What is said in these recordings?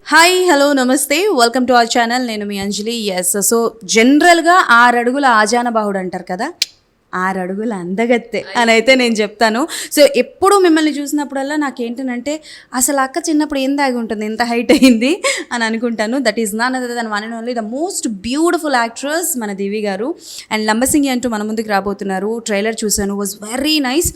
Hi hello నమస్తే welcome to our channel. నేను మీ అంజలి. So జనరల్గా 6 అడుగుల ఆజానబాహుడు అంటారు కదా, 6 అడుగుల అందగత్తె అని అయితే నేను చెప్తాను. సో ఎప్పుడు మిమ్మల్ని చూసినప్పుడల్లా నాకేంటనంటే అసలు అక్క చిన్నప్పుడు ఏం దాగి ఉంటుంది, ఎంత హైట్ అయింది అని అనుకుంటాను. That is none other than one and only the most beautiful actress మన దివి గారు. అండ్ లంబసింగి అంటూ మన ముందుకు రాబోతున్నారు. ట్రైలర్ చూశాను, వాజ్ వెరీ నైస్.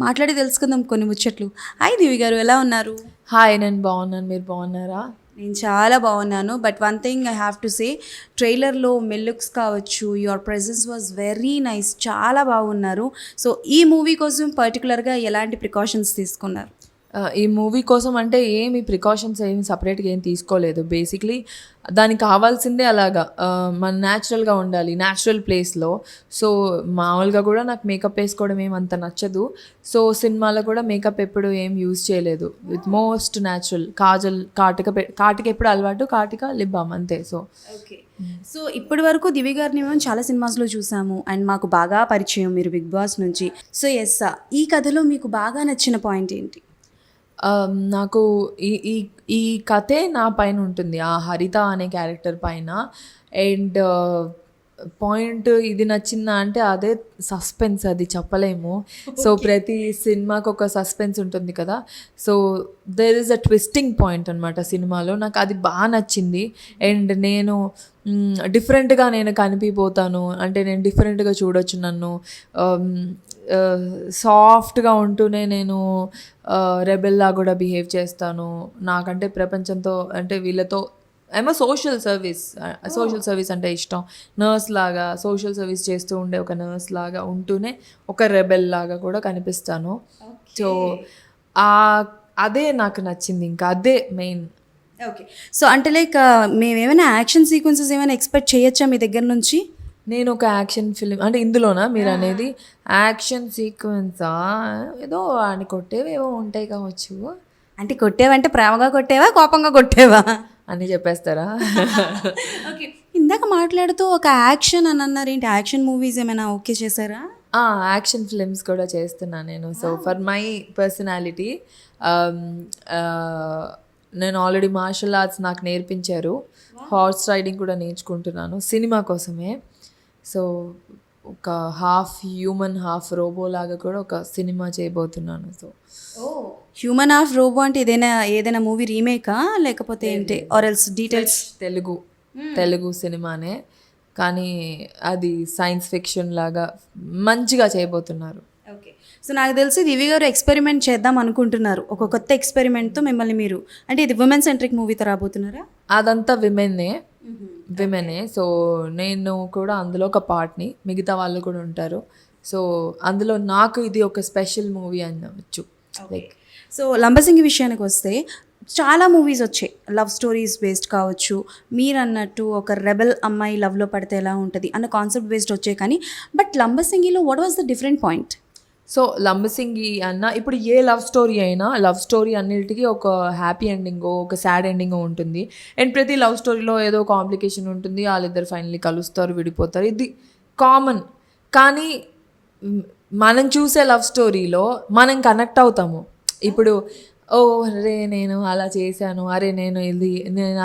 మాట్లాడి తెలుసుకుందాం కొన్ని ముచ్చట్లు. హాయ్ దివి గారు, ఎలా ఉన్నారు? హాయ్, నేను బాగున్నాను. మీరు బాగున్నారా? నేను చాలా బాగున్నాను. But one thing I have to say, ట్రైలర్లో లుక్స్ కావచ్చు, your presence was very nice, చాలా బాగున్నారు. సో ఈ మూవీ కోసం పర్టికులర్గా ఎలాంటి ప్రికాషన్స్ తీసుకున్నారు? ఈ మూవీ కోసం అంటే ఏమి ప్రికాషన్స్ ఏమి సపరేట్గా ఏం తీసుకోలేదు. బేసిక్లీ దానికి కావాల్సిందే అలాగా మన న్యాచురల్గా ఉండాలి, న్యాచురల్ ప్లేస్లో. సో మామూలుగా కూడా నాకు మేకప్ వేసుకోవడం ఏమంత నచ్చదు. సో సినిమాలో కూడా మేకప్ ఎప్పుడు ఏం యూజ్ చేయలేదు. With most natural. కాజల్, కాటిక ఎప్పుడు అలవాటు, కాటిక లిప్ బామ్ అంతే. So okay. సో ఇప్పటి వరకు దివి గారిని మేము చాలా సినిమాస్లో చూసాము అండ్ మాకు బాగా పరిచయం మీరు బిగ్ బాస్ నుంచి. సో ఎస్, ఈ కథలో మీకు బాగా నచ్చిన పాయింట్ ఏంటి? నాకు ఈ ఈ ఈ కథే నా పైన ఉంటుంది, ఆ హరిత అనే క్యారెక్టర్ పైన. అండ్ పాయింట్ ఇది నచ్చిందా అంటే అదే సస్పెన్స్, అది చెప్పలేము. సో ప్రతి సినిమాకి ఒక సస్పెన్స్ ఉంటుంది కదా. So there is a twisting point అనమాట సినిమాలో. నాకు అది బాగా నచ్చింది. అండ్ నేను డిఫరెంట్గా నేను కనిపిపోతాను, అంటే నేను డిఫరెంట్గా చూడొచ్చు నన్ను. సాఫ్ట్గా ఉంటూనే నేను రెబెల్లా కూడా బిహేవ్ చేస్తాను. నాకంటే ప్రపంచంతో అంటే వీళ్ళతో ఏమో సోషల్ సర్వీస్ అంటే ఇష్టం. నర్స్ లాగా సోషల్ సర్వీస్ చేస్తూ ఉండే ఒక నర్స్ లాగా ఉంటూనే ఒక రెబెల్ లాగా కూడా కనిపిస్తాను. సో అదే నాకు నచ్చింది, ఇంకా అదే మెయిన్. ఓకే. సో అంటే లైక్ మేమేమైనా యాక్షన్ సీక్వెన్సెస్ ఏమైనా ఎక్స్పెక్ట్ చేయొచ్చా మీ దగ్గర నుంచి? నేను ఒక యాక్షన్ ఫిలిం అంటే ఇందులోనా మీరు అనేది? యాక్షన్ సీక్వెన్సా? ఏదో అని కొట్టేవేవో ఉంటాయి కావచ్చు. అంటే కొట్టేవంటే ప్రేమగా కొట్టేవా, కోపంగా కొట్టేవా అని చెప్పేస్తారా? ఓకే. ఇందాక మాట్లాడుతూ ఒక యాక్షన్ అని అన్నారు, ఏంటి యాక్షన్ మూవీస్ ఏమైనా ఓకే చేశారా? యాక్షన్ ఫిలిమ్స్ కూడా చేస్తున్నా నేను. సో ఫర్ మై పర్సనాలిటీ నేను ఆల్రెడీ మార్షల్ ఆర్ట్స్ నాకు నేర్పించారు. హార్స్ రైడింగ్ కూడా నేర్చుకుంటున్నాను సినిమా కోసమే. సో ఒక హాఫ్ హ్యూమన్ హాఫ్ రోబో లాగా కూడా ఒక సినిమా చేయబోతున్నాను. సో హ్యూమన్ హాఫ్ రోబో అంటే ఏదైనా మూవీ రీమేకా లేకపోతే ఏంటి, ఆర్ ఎల్స్ డీటెయిల్స్? తెలుగు సినిమానే, కానీ అది సైన్స్ ఫిక్షన్ లాగా మంచిగా చేయబోతున్నారు. ఓకే. సో నాకు తెలిసి దివి గారు ఎక్స్పెరిమెంట్ చేద్దాం అనుకుంటున్నారు, ఒక కొత్త ఎక్స్పెరిమెంట్తో మిమ్మల్ని మీరు. అంటే ఇది ఉమెన్ సెంట్రిక్ మూవీతో రాబోతున్నారా? అదంతా విమెనే. సో నేను కూడా అందులో ఒక పార్ట్ని, మిగతా వాళ్ళు కూడా ఉంటారు. సో అందులో నాకు ఇది ఒక స్పెషల్ మూవీ అనవచ్చు. లైక్ సో లంబసింగి విషయానికి వస్తే చాలా మూవీస్ వచ్చాయి, లవ్ స్టోరీస్ బేస్డ్ కావచ్చు. మీరు అన్నట్టు ఒక రెబెల్ అమ్మాయి లవ్లో పడితే ఎలా ఉంటుంది అన్న కాన్సెప్ట్ బేస్డ్ వచ్చాయి. కానీ బట్ లంబసింగిలో what was the different point? So Lambasingi అన్న ఇప్పుడు ఏ లవ్ స్టోరీ అయినా, లవ్ స్టోరీ అన్నిటికీ ఒక హ్యాపీ ఎండింగో ఒక సాడ్ ఎండింగో ఉంటుంది. అండ్ ప్రతి లవ్ స్టోరీలో ఏదో కాంప్లికేషన్ ఉంటుంది, వాళ్ళిద్దరు ఫైనల్లీ కలుస్తారు, విడిపోతారు, ఇది కామన్. కానీ మనం చూసే లవ్ స్టోరీలో మనం కనెక్ట్ అవుతాము. ఇప్పుడు అరే నేను అలా చేశాను, అరే నేను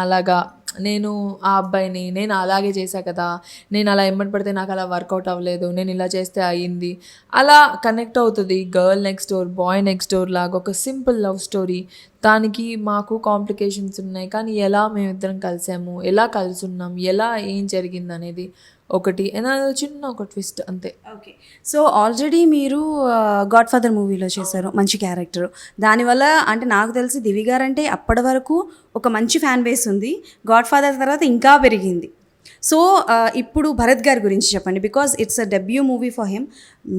అలాగా, నేను ఆ అబ్బాయిని నేను అలాగే చేశా కదా, నేను అలా ఎమ్మటి పడితే నాకు అలా వర్కౌట్ అవ్వలేదు, నేను ఇలా చేస్తే అయ్యింది, అలా కనెక్ట్ అవుతుంది. Girl next door, boy next door లాగా ఒక సింపుల్ లవ్ స్టోరీ. దానికి మాకు కాంప్లికేషన్స్ ఉన్నాయి, కానీ ఎలా మేమిద్దరం కలిసాము, ఎలా కలుసున్నాం, ఎలా ఏం జరిగింది అనేది ఒకటి, చిన్న ఒక ట్విస్ట్ అంతే. ఓకే. సో ఆల్రెడీ మీరు గాడ్ ఫాదర్ మూవీలో చేశారు, మంచి క్యారెక్టర్. దానివల్ల అంటే నాకు తెలిసి దివి గారు అంటే అప్పటి వరకు ఒక మంచి ఫ్యాన్ బేస్ ఉంది, గాడ్ ఫాదర్ తర్వాత ఇంకా పెరిగింది. సో ఇప్పుడు భరత్ గారి గురించి చెప్పండి, because it's a debut movie for him.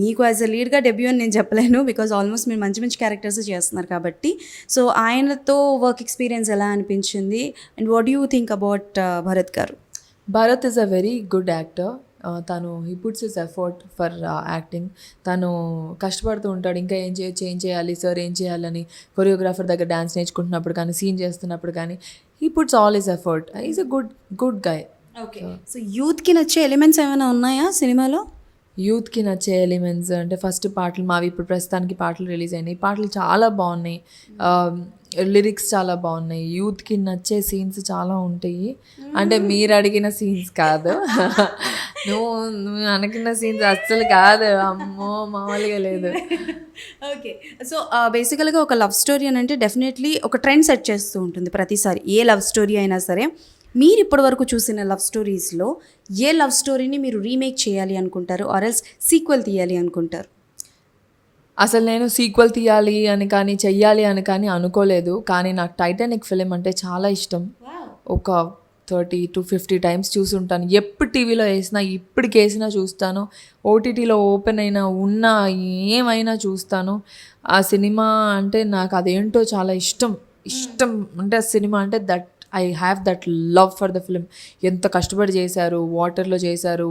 మీకు యాజ్ అ లీడ్గా డెబ్యూ అని నేను చెప్పలేను, బికాజ్ ఆల్మోస్ట్ మీరు మంచి మంచి క్యారెక్టర్స్ చేస్తున్నారు కాబట్టి. సో ఆయనతో వర్క్ ఎక్స్పీరియన్స్ ఎలా అనిపించింది and what you think about Bharath గారు? Bharath is a very good actor. తను he puts his effort for acting. తను కష్టపడుతూ ఉంటాడు, ఇంకా ఏం చేయాలి సార్, ఏం చేయాలని. కొరియోగ్రాఫర్ దగ్గర డ్యాన్స్ నేర్చుకుంటున్నప్పుడు కానీ, సీన్ చేస్తున్నప్పుడు కానీ, he puts all his effort. Is a good guy. Okay. So యూత్కి నచ్చే ఎలిమెంట్స్ ఏమైనా ఉన్నాయా సినిమాలో? యూత్కి నచ్చే ఎలిమెంట్స్ అంటే ఫస్ట్ పాటలు మావి ఇప్పుడు ప్రస్తుతానికి పాటలు రిలీజ్ అయినాయి. పాటలు చాలా బాగున్నాయి, లిరిక్స్ చాలా బాగున్నాయి. యూత్కి నచ్చే సీన్స్ చాలా ఉంటాయి. అంటే మీరు అడిగిన సీన్స్ కాదు, నువ్వు అనుకున్న సీన్స్ అస్సలు కాదు, అమ్మో మామూలుగా లేదు. ఓకే. సో బేసికల్గా ఒక లవ్ స్టోరీ అని అంటే డెఫినెట్లీ ఒక ట్రెండ్ సెట్ చేస్తూ ఉంటుంది ప్రతిసారి. ఏ లవ్ స్టోరీ అయినా సరే, మీరు ఇప్పటివరకు చూసిన లవ్ స్టోరీస్లో ఏ లవ్ స్టోరీని మీరు రీమేక్ చేయాలి అనుకుంటారు, ఆర్ ఎల్స్ సీక్వెల్ తీయాలి అనుకుంటారు? అసలు నేను సీక్వెల్ తీయాలి అని కానీ చెయ్యాలి అని కానీ అనుకోలేదు. కానీ నాకు టైటానిక్ ఫిలిం అంటే చాలా ఇష్టం. ఒక 30 to 50 టైమ్స్ చూసుంటాను. ఎప్పుడు టీవీలో వేసినా, ఇప్పటికి వేసినా చూస్తాను. ఓటీటీలో ఓపెన్ అయినా ఉన్నా ఏమైనా చూస్తాను. ఆ సినిమా అంటే నాకు అదేంటో చాలా ఇష్టం. అంటే ఆ సినిమా అంటే that I have that love for the film. ఎంత కష్టపడి చేశారు, వాటర్లో చేశారు.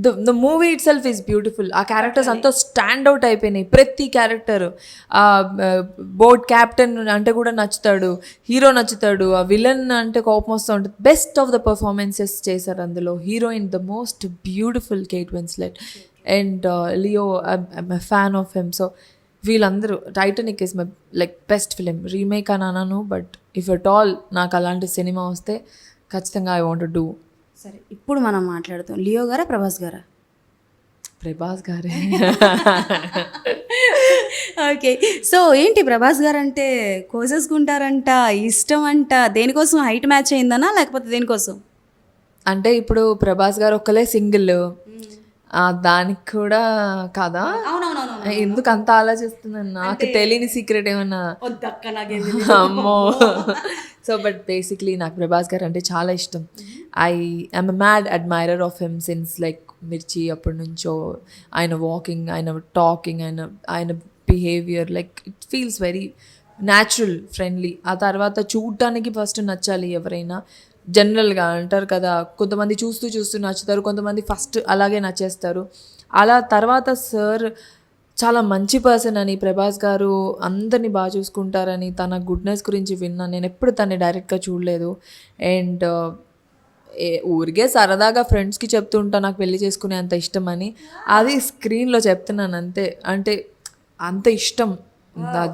The movie it self is beautiful. ఆ క్యారెక్టర్స్ అంతా స్టాండ్ అవుట్ అయిపోయినాయి. ప్రతి క్యారెక్టర్, బోట్ క్యాప్టెన్ అంటే కూడా నచ్చుతాడు, హీరో నచ్చుతాడు, ఆ విలన్ అంటే కోపం వస్తూ ఉంటుంది. బెస్ట్ ఆఫ్ ద పర్ఫార్మెన్సెస్ చేశారు అందులో. Heroine the most beautiful Kate Winslet and Leo, I'm a fan of him. So వీళ్ళందరూ, Titanic is my like best film. Remake అని అనను, బట్ ఇఫ్ ఎట్ ఆల్ నాకు అలాంటి సినిమా వస్తే ఖచ్చితంగా ఐ వాంట్ టు డూ. సరే, ఇప్పుడు మనం మాట్లాడుతాం, లియో గారా ప్రభాస్ గారా? ప్రభాస్ గారే. ఓకే. సో ఏంటి ప్రభాస్ గారు అంటే కోసేసుకుంటారంట, ఇష్టం అంట, దేనికోసం హైట్ మ్యాచ్ అయిందనా లేకపోతే దేనికోసం? అంటే ఇప్పుడు ప్రభాస్ గారు ఒక్కలే సింగిల్, దానికి కూడా కాదా? ఎందుకు అంత ఆలోచిస్తున్నాను? నాకు తెలియని సీక్రెట్ ఏమన్నా? అమ్మో. సో బట్ బేసిక్లీ నాకు ప్రభాస్ గారు అంటే చాలా ఇష్టం. I am a mad admirer of him since like మిర్చి అప్పటి నుంచో. ఆయన వాకింగ్, ఆయన టాకింగ్, ఆయన behaviour like it feels very natural, friendly. ఆ తర్వాత చూడటానికి ఫస్ట్ నచ్చాలి ఎవరైనా. జనరల్గా అంటారు కదా, కొంతమంది చూస్తూ నచ్చుతారు, కొంతమంది ఫస్ట్ అలాగే నచ్చేస్తారు. అలా తర్వాత సార్ చాలా మంచి పర్సన్ అని, ప్రభాస్ గారు అందరినీ బాగా చూసుకుంటారని, తన గుడ్నెస్ గురించి విన్నాను. నేను ఎప్పుడు తనని డైరెక్ట్గా చూడలేదు. అండ్ ఊరికే సరదాగా ఫ్రెండ్స్కి చెప్తూ ఉంటాను నాకు పెళ్లి చేసుకునే అంత ఇష్టం అని. అది స్క్రీన్లో చెప్తున్నాను అంతే. అంటే అంత ఇష్టం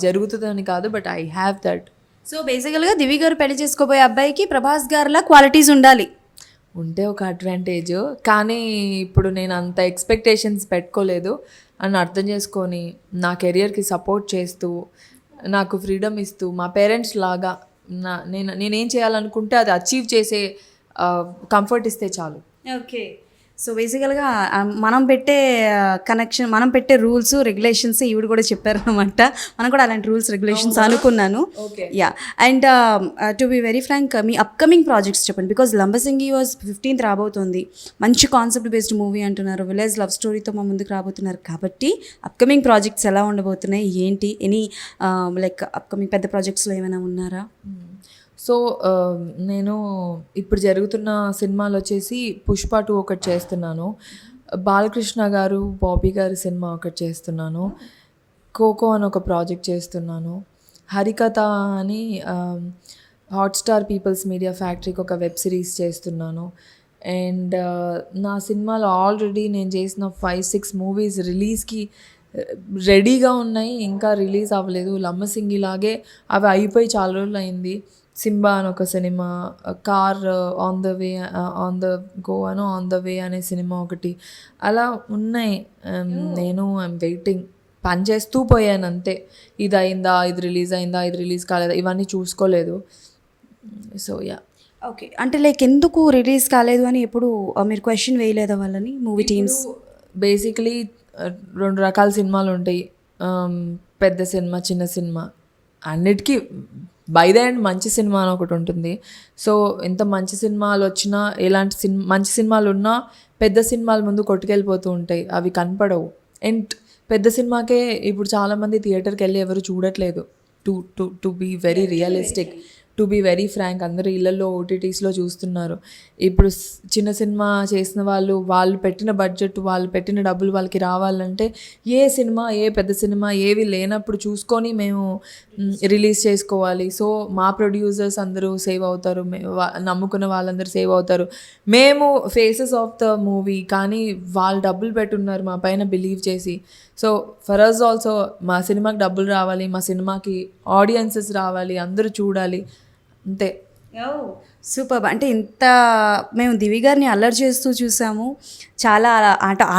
జరుగుతుందని కాదు, but I have that. So బేసికల్గా దివి గారు పెళ్లి చేసుకోబోయే అబ్బాయికి ప్రభాస్ గారిలా క్వాలిటీస్ ఉండాలి, ఉంటే ఒక అడ్వాంటేజ్. కానీ ఇప్పుడు నేను అంత ఎక్స్పెక్టేషన్స్ పెట్టుకోలేదు అని అర్థం చేసుకొని నా కెరియర్కి సపోర్ట్ చేస్తూ, నాకు ఫ్రీడమ్ ఇస్తూ, మా పేరెంట్స్ లాగా నేనేం చేయాలనుకుంటే అది అచీవ్ చేసే కంఫర్ట్ ఇస్తే చాలు. ఓకే. సో బేసికల్గా మనం పెట్టే కనెక్షన్, మనం పెట్టే రూల్స్ రెగ్యులేషన్స్ ఈవిడ కూడా చెప్పారనమాట. మనం కూడా అలాంటి రూల్స్ రెగ్యులేషన్స్ అనుకున్నాను. Yeah. And to be very frank, మీ అప్కమింగ్ ప్రాజెక్ట్స్ చెప్పండి. బికాజ్ లంబసింగి వాజ్ 15th రాబోతుంది. మంచి కాన్సెప్ట్ బేస్డ్ మూవీ అంటున్నారు, విలేజ్ లవ్ స్టోరీతో మా ముందుకు రాబోతున్నారు. కాబట్టి అప్కమింగ్ ప్రాజెక్ట్స్ ఎలా ఉండబోతున్నాయి, ఏంటి, ఎనీ లైక్ అప్కమింగ్ పెద్ద ప్రాజెక్ట్స్లో ఏమైనా ఉన్నారా? సో నేను ఇప్పుడు జరుగుతున్న సినిమాలు వచ్చేసి పుష్ప 2 ఒకటి చేస్తున్నాను, బాలకృష్ణ గారు బాబీ గారి సినిమా ఒకటి చేస్తున్నాను, కోకో అని ఒక ప్రాజెక్ట్ చేస్తున్నాను, హరికథ అని హాట్స్టార్ పీపుల్స్ మీడియా ఫ్యాక్టరీకి ఒక వెబ్ సిరీస్ చేస్తున్నాను. అండ్ నా సినిమాలు ఆల్రెడీ నేను చేసిన 5-6 మూవీస్ రిలీజ్కి రెడీగా ఉన్నాయి, ఇంకా రిలీజ్ అవ్వలేదు. లంబసింగి లాగే అవి అయిపోయి చాలా రోజులు అయింది. సింబా అని ఒక cinema, car on the way, on the go అనో ఆన్ ద వే అనే సినిమా ఒకటి, అలా ఉన్నాయి. నేను ఐమ్ వెయిటింగ్, పని చేస్తూ పోయాను అంతే. ఇది అయిందా, ఇది రిలీజ్ అయిందా, ఇది రిలీజ్ కాలేదా, ఇవన్నీ చూసుకోలేదు. So yeah. ఓకే. అంటే లైక్ ఎందుకు రిలీజ్ కాలేదు అని ఎప్పుడు మీరు క్వశ్చన్ వేయలేదా వాళ్ళని, మూవీ టీమ్స్? బేసికలీ 2 రకాల సినిమాలు ఉంటాయి, పెద్ద సినిమా, చిన్న సినిమా. అన్నిటికీ బై ద ఎండ్ మంచి సినిమా అని ఒకటి ఉంటుంది. సో ఎంత మంచి సినిమాలు వచ్చినా, ఎలాంటి మంచి సినిమాలు ఉన్నా పెద్ద సినిమాల ముందు కొట్టుకెళ్ళిపోతూ ఉంటాయి, అవి కనపడవు. అండ్ పెద్ద సినిమాకే ఇప్పుడు చాలామంది థియేటర్కి వెళ్ళి ఎవరు చూడట్లేదు, to be very realistic. To be very frank అందరూ ఇళ్ళల్లో ఓటీటీస్లో చూస్తున్నారు. ఇప్పుడు చిన్న సినిమా చేసిన వాళ్ళు పెట్టిన బడ్జెట్, వాళ్ళు పెట్టిన డబ్బులు వాళ్ళకి రావాలంటే ఏ సినిమా, ఏ పెద్ద సినిమా ఏవి లేనప్పుడు చూసుకొని మేము రిలీజ్ చేసుకోవాలి. సో మా ప్రొడ్యూసర్స్ అందరూ సేవ్ అవుతారు, నమ్ముకున్న వాళ్ళందరూ సేవ్ అవుతారు. మేము ఫేసెస్ ఆఫ్ ద మూవీ, కానీ వాళ్ళు డబ్బులు పెట్టున్నారు మా పైన బిలీవ్ చేసి. సో ఫర్ అస్ ఆల్సో మా సినిమాకి డబ్బులు రావాలి, మా సినిమాకి ఆడియన్సెస్ రావాలి, అందరూ చూడాలి, అంతే. సూపర్. అంటే ఇంత మేము దివి గారిని అల్లరి చేస్తూ చూసాము, చాలా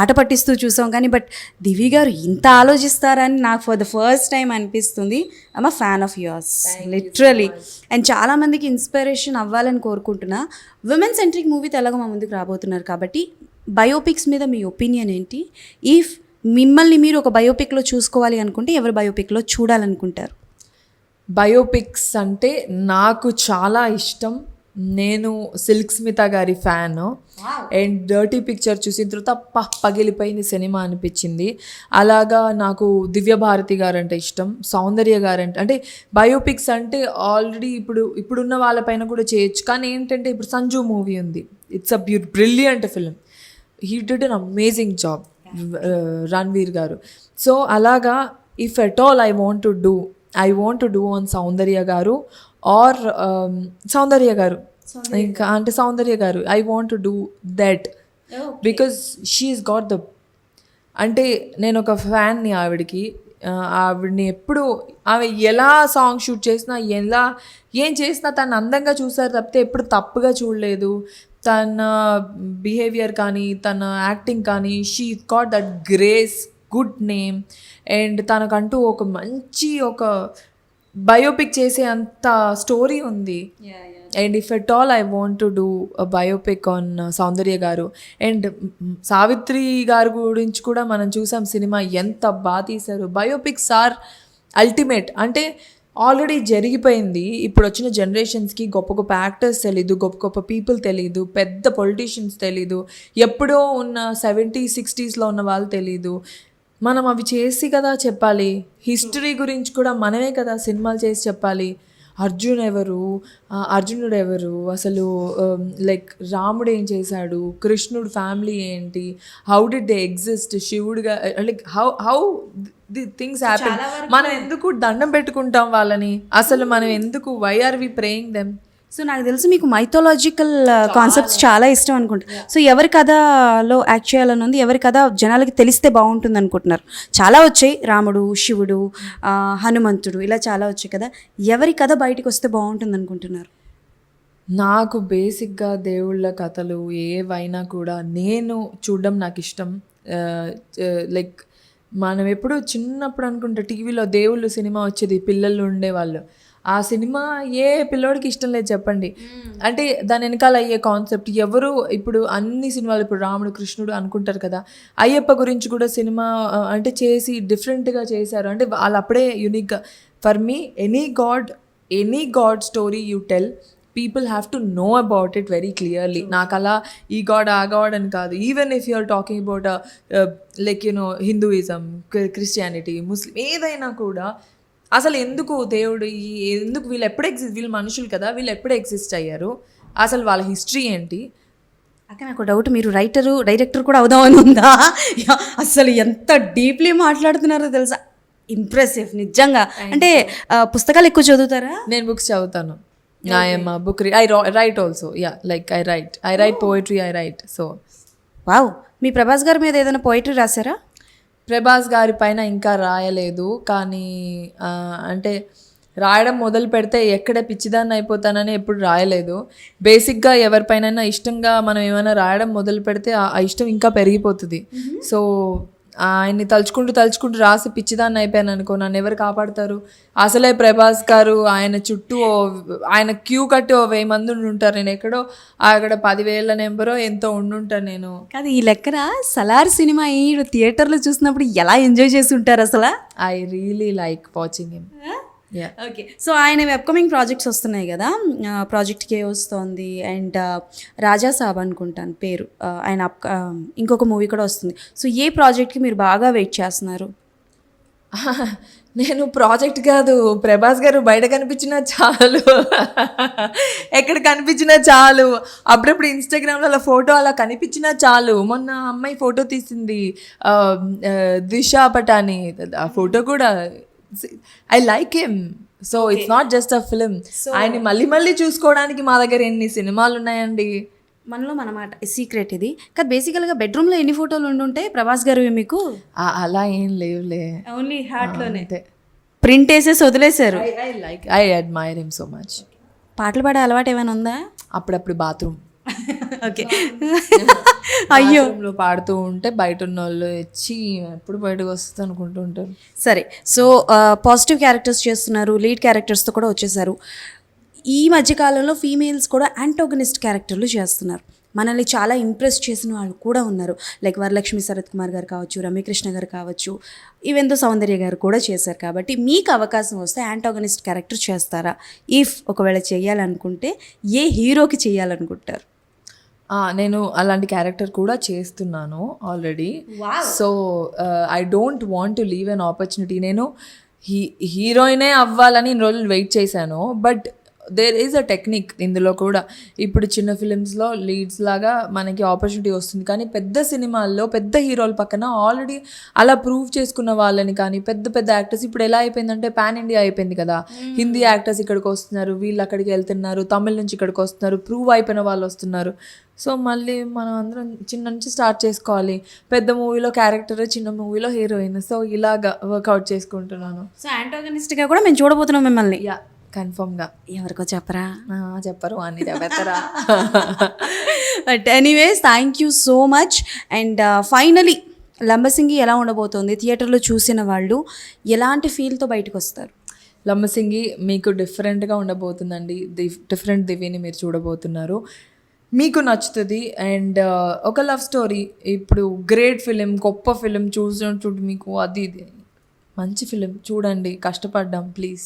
ఆట పట్టిస్తూ చూసాం, కానీ బట్ దివి గారు ఇంత ఆలోచిస్తారని నాకు ఫర్ ద ఫస్ట్ టైం అనిపిస్తుంది. I'm a fan of yours literally. And చాలామందికి ఇన్స్పిరేషన్ అవ్వాలని కోరుకుంటున్నా. విమెన్ సెంట్రిక్ మూవీ తెలగ మా ముందుకు రాబోతున్నారు కాబట్టి బయోపిక్స్ మీద మీ ఒపీనియన్ ఏంటి? ఇఫ్ మిమ్మల్ని మీరు ఒక బయోపిక్లో చూసుకోవాలి అనుకుంటే ఎవరు బయోపిక్లో చూడాలనుకుంటారు? బయోపిక్స్ అంటే నాకు చాలా ఇష్టం. నేను సిల్క్ స్మిత గారి ఫ్యాన్. అండ్ డర్టీ పిక్చర్ చూసిన తర్వాత పగిలిపోయింది సినిమా అనిపించింది. అలాగా నాకు దివ్య భారతి గారు అంటే ఇష్టం, సౌందర్య గారు అంటే బయోపిక్స్ అంటే ఆల్రెడీ ఇప్పుడున్న వాళ్ళపైన కూడా చేయొచ్చు. కానీ ఏంటంటే ఇప్పుడు సంజు మూవీ ఉంది, it's a brilliant film. He did an amazing job, Ranveer garu. So అలాగా if at all I want to do on Soundarya garu or Soundarya garu, ఇంకా అంటే Soundarya garu I want to do that because she is got the, అంటే నేను ఒక ఫ్యాన్ని ఆవిడని ఎప్పుడు ఆమె ఎలా సాంగ్ షూట్ చేసినా, ఏం చేసినా తను అందంగా చూసారు తప్పితే ఎప్పుడు తప్పుగా చూడలేదు. తన బిహేవియర్ కానీ తన యాక్టింగ్ కానీ, she got that grace, good name. And తనకంటూ ఒక మంచి ఒక బయోపిక్ చేసే అంత స్టోరీ ఉంది. And if at all I want to do biopic on Soundarya garu. And Savitri గారి గురించి కూడా మనం చూసాం, సినిమా ఎంత బాగా తీశారు. Biopics are ultimate. అంటే ఆల్రెడీ జరిగిపోయింది, ఇప్పుడు వచ్చిన జనరేషన్స్కి గొప్ప గొప్ప యాక్టర్స్ తెలీదు, గొప్ప గొప్ప పీపుల్ తెలీదు, పెద్ద పొలిటీషియన్స్ తెలీదు, ఎప్పుడో ఉన్న 70s 60sలో ఉన్న వాళ్ళు తెలీదు. మనం అవి చేసి కదా చెప్పాలి. హిస్టరీ గురించి కూడా మనమే కదా సినిమాలు చేసి చెప్పాలి. అర్జునుడు ఎవరు అసలు, లైక్ రాముడు ఏం చేశాడు, కృష్ణుడు ఫ్యామిలీ ఏంటి, హౌ డిడ్ దే ఎగ్జిస్ట్, శివుడుగా, like how the things happen. మనం ఎందుకు దండం పెట్టుకుంటాం వాళ్ళని, అసలు మనం ఎందుకు, why are we praying them? So నాకు తెలిసి మీకు మైథాలజికల్ కాన్సెప్ట్స్ చాలా ఇష్టం అనుకుంటా. సో ఎవరి కథలో యాక్ట్ చేయాలని ఉంది, ఎవరి కథ జనాలకి తెలిస్తే బాగుంటుంది అనుకుంటున్నారు? చాలా వచ్చాయి, రాముడు, శివుడు, హనుమంతుడు, ఇలా చాలా వచ్చాయి కదా. ఎవరి కథ బయటకు వస్తే బాగుంటుంది అనుకుంటున్నారు? నాకు బేసిక్గా దేవుళ్ళ కథలు ఏవైనా కూడా నేను చూడడం నాకు ఇష్టం. లైక్ మనం ఎప్పుడు చిన్నప్పుడు అనుకుంటే టీవీలో దేవుళ్ళు సినిమా వచ్చేది, పిల్లలు ఉండేవాళ్ళు. ఆ సినిమా ఏ పిల్లోడికి ఇష్టం లేదు చెప్పండి. అంటే దాని వెనకాల అయ్యే కాన్సెప్ట్ ఎవరు, ఇప్పుడు అన్ని సినిమాలు ఇప్పుడు రాముడు కృష్ణుడు అనుకుంటారు కదా, అయ్యప్ప గురించి కూడా సినిమా అంటే చేసి డిఫరెంట్గా చేశారు. అంటే వాళ్ళు అప్పుడే యూనిక్గా. For me any god story you tell, people have to know about it very clearly. నాకు అలా ఈ గాడ్ ఆ గాడ్ అని కాదు. Even if you are talking about like Hinduism, Christianity, Muslim, ఏదైనా కూడా అసలు ఎందుకు దేవుడు, ఎందుకు వీళ్ళు ఎప్పుడు వీళ్ళు మనుషులు కదా, వీళ్ళు ఎప్పుడు ఎగ్జిస్ట్ అయ్యారు, అసలు వాళ్ళ హిస్టరీ ఏంటి? అక్క నాకు డౌట్, మీరు డైరెక్టర్ కూడా అవుదామని ఉందా? అసలు ఎంత డీప్లీ మాట్లాడుతున్నారో తెలుసా, ఇంప్రెసివ్ నిజంగా. అంటే పుస్తకాలు ఎక్కువ చదువుతారా? నేను బుక్స్ చదువుతాను. I am a book I write also. Yeah, like I write poetry, I write. So wow. మీ ప్రభాస్ గారి మీద ఏదైనా పోయిటరీ రాశారా? ప్రభాస్ గారి పైన ఇంకా రాయలేదు, కానీ అంటే రాయడం మొదలు పెడితే ఎక్కడ పిచ్చిదాన్ని అయిపోతానని ఎప్పుడు రాయలేదు. బేసిక్గా ఎవరిపైనైనా ఇష్టంగా మనం ఏమైనా రాయడం మొదలు పెడితే ఆ ఇష్టం ఇంకా పెరిగిపోతుంది. సో ఆయన్ని తలుచుకుంటూ రాసి పిచ్చిదాన్ని అయిపోయాను అనుకో, నన్ను ఎవరు కాపాడతారు? అసలే ప్రభాస్ గారు ఆయన చుట్టూ ఆయన క్యూ కట్టి 1000 మంది ఉండుంటారు. నేను ఎక్కడో అక్కడ 10,000 నెంబరో ఎంతో ఉండుంటాను నేను. కాదు, ఈ లెక్కన సలార్ సినిమా ఈ థియేటర్లో చూసినప్పుడు ఎలా ఎంజాయ్ చేసి ఉంటారు అసలు? I really like watching him. Okay. So ఆయన అప్కమింగ్ ప్రాజెక్ట్స్ వస్తున్నాయి కదా, ప్రాజెక్ట్ కే వస్తుంది, అండ్ రాజా సాబ్ అనుకుంటాను పేరు, ఆయన ఇంకొక మూవీ కూడా వస్తుంది. సో ఏ ప్రాజెక్ట్కి మీరు బాగా వెయిట్ చేస్తున్నారు? నేను ప్రాజెక్ట్ కాదు, ప్రభాస్ గారు బయట కనిపించినా చాలు, ఎక్కడ కనిపించినా చాలు, అప్పుడప్పుడు ఇన్స్టాగ్రామ్లో అలా ఫోటో అలా కనిపించినా చాలు. మొన్న అమ్మాయి ఫోటో తీసింది, దిశా పటాని, ఆ ఫోటో కూడా I like him. So it's not just a film. ఆయన్ని మళ్ళీ మళ్ళీ చూసుకోవడానికి మా దగ్గర ఎన్ని సినిమాలు ఉన్నాయండి. మనలో మనమాట సీక్రెట్ ఇది కాదు. బేసికల్గా బెడ్రూమ్లో ఎన్ని ఫోటోలు ఉండుంటాయి ప్రభాస్ గారు మీకు? అలా ఏం లేవులే, ఓన్లీ హార్ట్లోనే అంతే. ప్రింట్ వేసేసి వదిలేశారు. I admire him so much. పాటలు పాడే అలవాటు ఏమైనా ఉందా? అప్పుడప్పుడు బాత్రూమ్ ఓకే. అయ్యో, పాడుతూ ఉంటే బయట ఉన్న వాళ్ళు వచ్చి ఎప్పుడు బయటకు వస్తుంది అనుకుంటూ ఉంటారు. సరే. సో పాజిటివ్ క్యారెక్టర్స్ చేస్తున్నారు, లీడ్ క్యారెక్టర్స్తో కూడా వచ్చేసారు. ఈ మధ్యకాలంలో ఫీమేల్స్ కూడా యాంటోగనిస్ట్ క్యారెక్టర్లు చేస్తున్నారు. మనల్ని చాలా ఇంప్రెస్ చేసిన వాళ్ళు కూడా ఉన్నారు. లైక్ వరలక్ష్మి శరత్ కుమార్ గారు కావచ్చు, రమ్యకృష్ణ గారు కావచ్చు, ఈవెంతో సౌందర్య గారు కూడా చేశారు. కాబట్టి మీకు అవకాశం వస్తే యాంటోగనిస్ట్ క్యారెక్టర్ చేస్తారా? ఇఫ్ ఒకవేళ చేయాలనుకుంటే ఏ హీరోకి చేయాలనుకుంటారు? నేను అలాంటి క్యారెక్టర్ కూడా చేస్తున్నాను already. So I don't want to leave an opportunity. నేను హీరోయినే అవ్వాలని ఇన్ని రోజులు వెయిట్ చేశాను. But there is a technique ఇందులో కూడా. ఇప్పుడు చిన్న ఫిలిమ్స్లో లీడ్స్ లాగా మనకి ఆపర్చునిటీ వస్తుంది, కానీ పెద్ద సినిమాల్లో పెద్ద హీరోల పక్కన ఆల్రెడీ అలా ప్రూవ్ చేసుకున్న వాళ్ళని, కానీ పెద్ద పెద్ద యాక్టర్స్ ఇప్పుడు ఎలా అయిపోయిందంటే పాన్ ఇండియా అయిపోయింది కదా. హిందీ యాక్టర్స్ ఇక్కడికి వస్తున్నారు, వీళ్ళు అక్కడికి వెళ్తున్నారు, తమిళ నుంచి ఇక్కడికి వస్తున్నారు, ప్రూవ్ అయిపోయిన వాళ్ళు వస్తున్నారు. సో మళ్ళీ మనం అందరం చిన్న నుంచి స్టార్ట్ చేసుకోవాలి. పెద్ద మూవీలో క్యారెక్టర్, చిన్న మూవీలో హీరోయిన్. సో ఇలాగా వర్కౌట్ చేసుకుంటున్నాను. సో యాంటోగనిస్ట్గా కూడా మేము చూడబోతున్నాం మిమ్మల్ని. యా, కన్ఫర్మ్గా. ఎవరికో చెప్పరా? చెప్పరు అని చెప్పేస్తారా? But anyways thank you so much. And finally Lambasingi ఎలా ఉండబోతోంది? థియేటర్లో చూసిన వాళ్ళు ఎలాంటి ఫీల్తో బయటకు వస్తారు? లంబసింగి మీకు డిఫరెంట్గా ఉండబోతుందండి. డిఫరెంట్ దివిని మీరు చూడబోతున్నారు, మీకు నచ్చుతుంది. అండ్ ఒక లవ్ స్టోరీ, ఇప్పుడు గ్రేట్ ఫిలిం, గొప్ప ఫిలిం చూసినట్టు మీకు అది ఇది మంచి ఫిలిం చూడండి, కష్టపడ్డాం ప్లీజ్.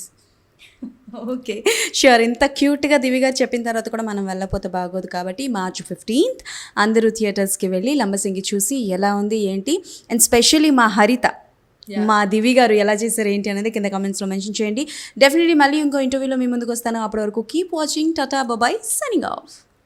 Okay, sure. ఇంత క్యూట్గా దివిగా చెప్పిన తర్వాత కూడా మనం వెళ్ళకపోతే బాగోదు. కాబట్టి March 15th అందరూ థియేటర్స్కి వెళ్ళి లంబసింగి చూసి ఎలా ఉంది ఏంటి, అండ్ స్పెషల్లీ మా హరిత, మా దివి గారు ఎలా చేశారు ఏంటి అనేది కింద కామెంట్స్లో మెన్షన్ చేయండి. డెఫినెట్లీ మళ్ళీ ఇంకో ఇంటర్వ్యూలో మీ ముందుకు వస్తాను. అప్పటి వరకు keep watching. Tata, bye, signing of.